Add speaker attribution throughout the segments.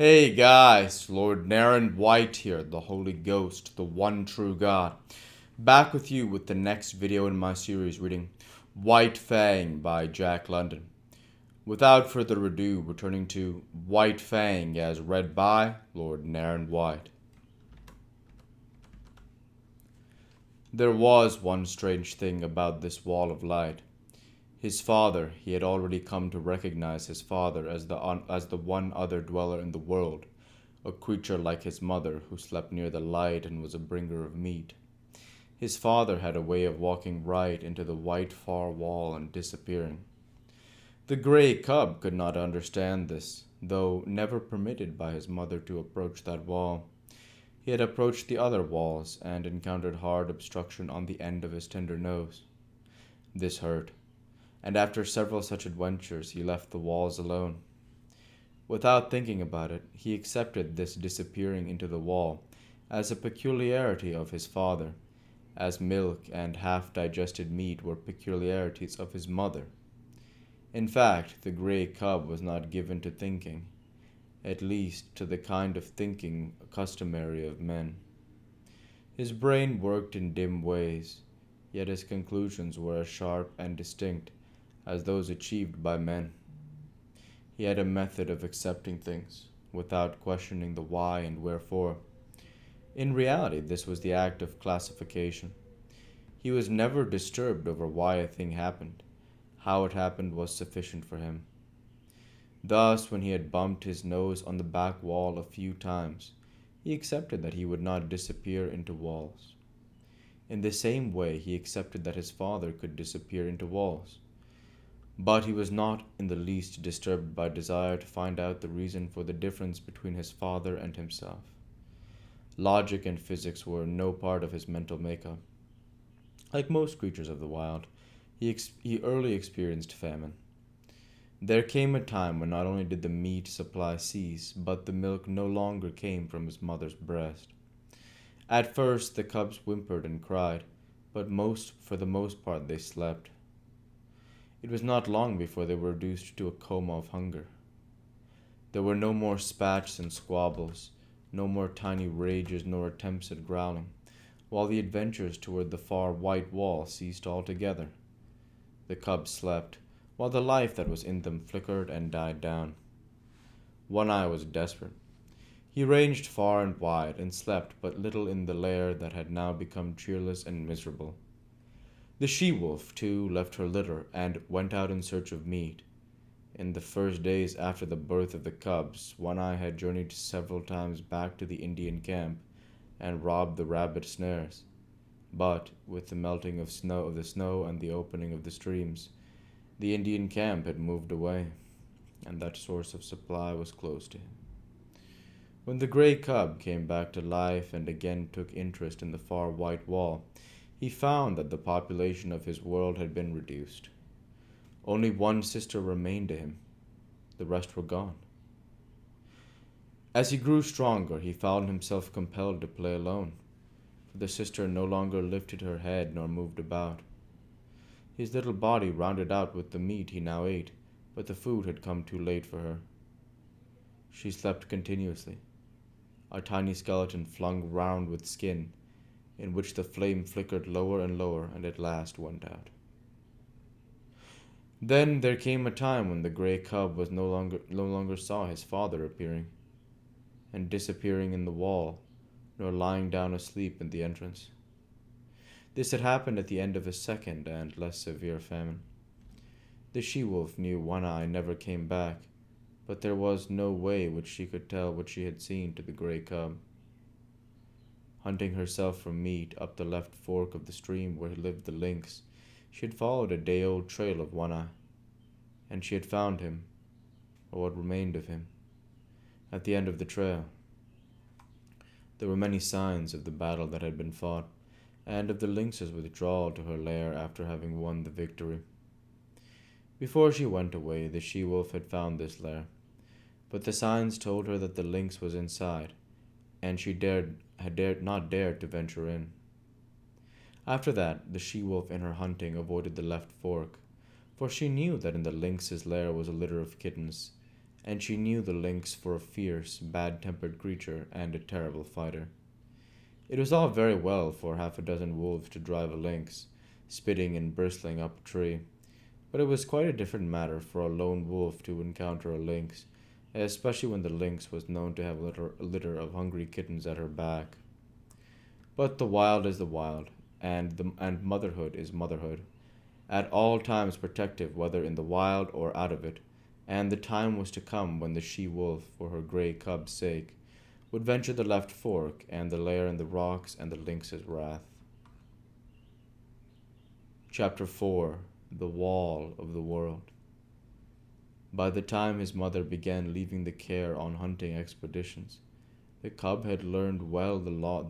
Speaker 1: Hey guys, Lord Naren White here, the Holy Ghost, the one true God. Back with you with the next video in my series reading White Fang by Jack London. Without further ado, returning to White Fang as read by Lord Naren White. There was one strange thing about this wall of light. His father, he had already come to recognize his father as the one other dweller in the world, a creature like his mother who slept near the light and was a bringer of meat. His father had a way of walking right into the white far wall and disappearing. The gray cub could not understand this, though never permitted by his mother to approach that wall. He had approached the other walls and encountered hard obstruction on the end of his tender nose. This hurt, and after several such adventures he left the walls alone. Without thinking about it, he accepted this disappearing into the wall as a peculiarity of his father, as milk and half-digested meat were peculiarities of his mother. In fact, the gray cub was not given to thinking, at least to the kind of thinking customary of men. His brain worked in dim ways, yet his conclusions were as sharp and distinct as those achieved by men. He had a method of accepting things, without questioning the why and wherefore. In reality, this was the act of classification. He was never disturbed over why a thing happened. How it happened was sufficient for him. Thus, when he had bumped his nose on the back wall a few times, he accepted that he would not disappear into walls. In the same way, he accepted that his father could disappear into walls. But he was not in the least disturbed by desire to find out the reason for the difference between his father and himself. Logic and physics were no part of his mental makeup. Like most creatures of the wild, he early experienced famine. There came a time when not only did the meat supply cease, but the milk no longer came from his mother's breast. At first the cubs whimpered and cried, but for the most part they slept. It was not long before they were reduced to a coma of hunger. There were no more spats and squabbles, no more tiny rages nor attempts at growling, while the adventures toward the far white wall ceased altogether. The cubs slept, while the life that was in them flickered and died down. One Eye was desperate. He ranged far and wide, and slept but little in the lair that had now become cheerless and miserable. The she-wolf, too, left her litter and went out in search of meat. In the first days after the birth of the cubs, One Eye had journeyed several times back to the Indian camp and robbed the rabbit snares. But, with the melting of the snow and the opening of the streams, the Indian camp had moved away, and that source of supply was closed to him. When the gray cub came back to life and again took interest in the far white wall, he found that the population of his world had been reduced. Only one sister remained to him. The rest were gone. As he grew stronger, he found himself compelled to play alone, for the sister no longer lifted her head nor moved about. His little body rounded out with the meat he now ate, but the food had come too late for her. She slept continuously, a tiny skeleton flung round with skin, in which the flame flickered lower and lower and at last went out. Then there came a time when the gray cub was no longer saw his father appearing and disappearing in the wall, nor lying down asleep in the entrance. This had happened at the end of a second and less severe famine. The she-wolf knew One Eye never came back, but there was no way which she could tell what she had seen to the gray cub. Hunting herself for meat up the left fork of the stream where lived the lynx, she had followed a day-old trail of One Eye, and she had found him, or what remained of him, at the end of the trail. There were many signs of the battle that had been fought, and of the lynx's withdrawal to her lair after having won the victory. Before she went away, the she-wolf had found this lair, but the signs told her that the lynx was inside, and she had not dared to venture in. After that, the she-wolf in her hunting avoided the left fork, for she knew that in the lynx's lair was a litter of kittens, and she knew the lynx for a fierce, bad tempered creature and a terrible fighter. It was all very well for half a dozen wolves to drive a lynx, spitting and bristling up a tree, but it was quite a different matter for a lone wolf to encounter a lynx, especially when the lynx was known to have a litter of hungry kittens at her back. But the wild is the wild, and motherhood is motherhood, at all times protective whether in the wild or out of it, and the time was to come when the she wolf, for her grey cub's sake, would venture the left fork and the lair in the rocks and the lynx's wrath. Chapter 4. The Wall of the World. By the time his mother began leaving the care on hunting expeditions, the cub had learned well the law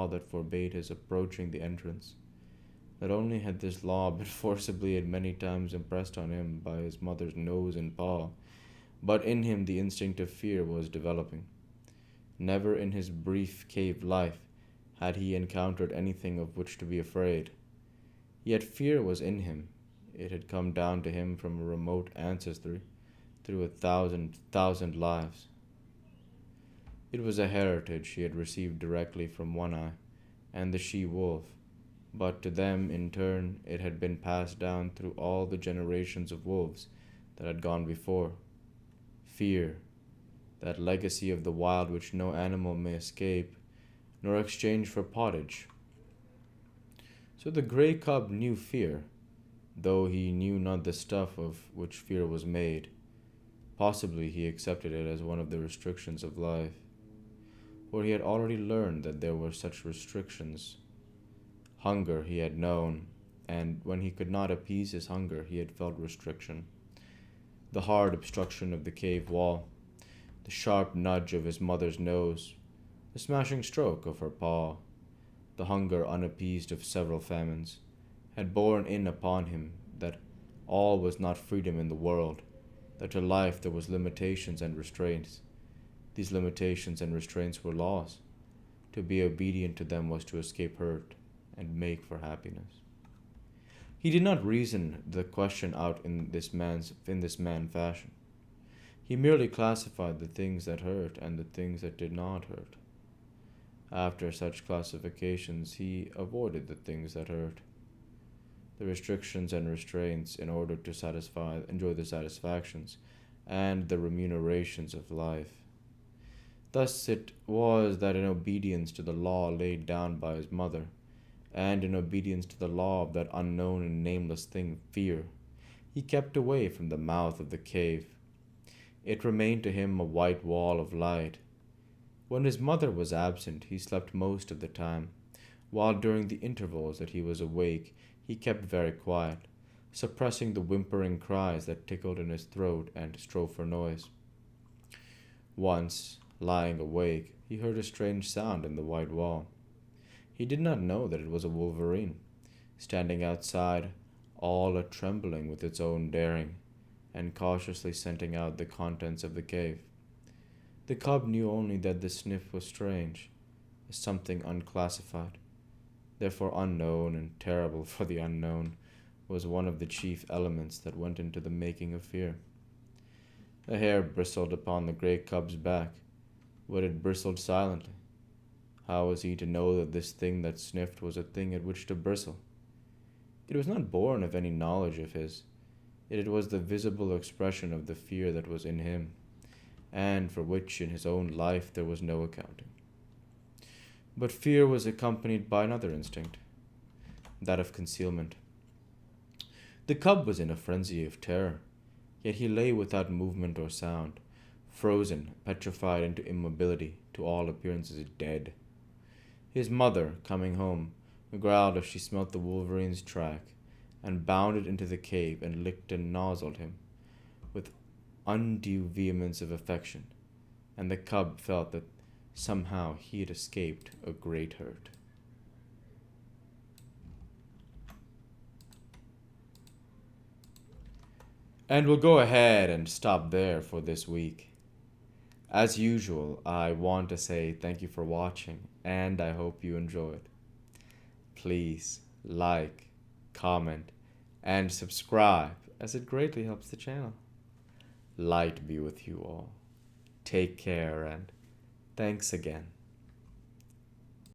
Speaker 1: that forbade his approaching the entrance. Not only had this law been forcibly and many times impressed on him by his mother's nose and paw, but in him the instinct of fear was developing. Never in his brief cave life had he encountered anything of which to be afraid. Yet fear was in him. It had come down to him from a remote ancestry through a thousand lives. It was a heritage he had received directly from One Eye and the she wolf, but to them in turn it had been passed down through all the generations of wolves that had gone before. Fear, that legacy of the wild which no animal may escape nor exchange for pottage. So the grey cub knew fear, though he knew not the stuff of which fear was made. Possibly he accepted it as one of the restrictions of life, for he had already learned that there were such restrictions. Hunger he had known, and when he could not appease his hunger, he had felt restriction. The hard obstruction of the cave wall, the sharp nudge of his mother's nose, the smashing stroke of her paw, the hunger unappeased of several famines, had borne in upon him that all was not freedom in the world, that to life there was limitations and restraints. These limitations and restraints were laws. To be obedient to them was to escape hurt and make for happiness. He did not reason the question out in this man fashion. He merely classified the things that hurt and the things that did not hurt. After such classifications, he avoided the things that hurt, the restrictions and restraints, in order to enjoy the satisfactions and the remunerations of life. Thus it was that in obedience to the law laid down by his mother, and in obedience to the law of that unknown and nameless thing, fear, he kept away from the mouth of the cave. It remained to him a white wall of light. When his mother was absent, he slept most of the time, while during the intervals that he was awake, he kept very quiet, suppressing the whimpering cries that tickled in his throat and strove for noise. Once, lying awake, he heard a strange sound in the white wall. He did not know that it was a wolverine, standing outside, all a-trembling with its own daring, and cautiously scenting out the contents of the cave. The cub knew only that the sniff was strange, as something unclassified, therefore unknown and terrible, for the unknown was one of the chief elements that went into the making of fear. A hair bristled upon the grey cub's back, but it bristled silently. How was he to know that this thing that sniffed was a thing at which to bristle? It was not born of any knowledge of his. It was the visible expression of the fear that was in him, and for which in his own life there was no accounting. But fear was accompanied by another instinct, that of concealment. The cub was in a frenzy of terror, yet he lay without movement or sound, frozen, petrified into immobility, to all appearances dead. His mother, coming home, growled as she smelt the wolverine's track, and bounded into the cave and licked and nozzled him with undue vehemence of affection, and the cub felt that somehow he had escaped a great hurt. And we'll go ahead and stop there for this week. As usual, I want to say thank you for watching, and I hope you enjoyed. Please like, comment, and subscribe, as it greatly helps the channel. Light be with you all. Take care and thanks again.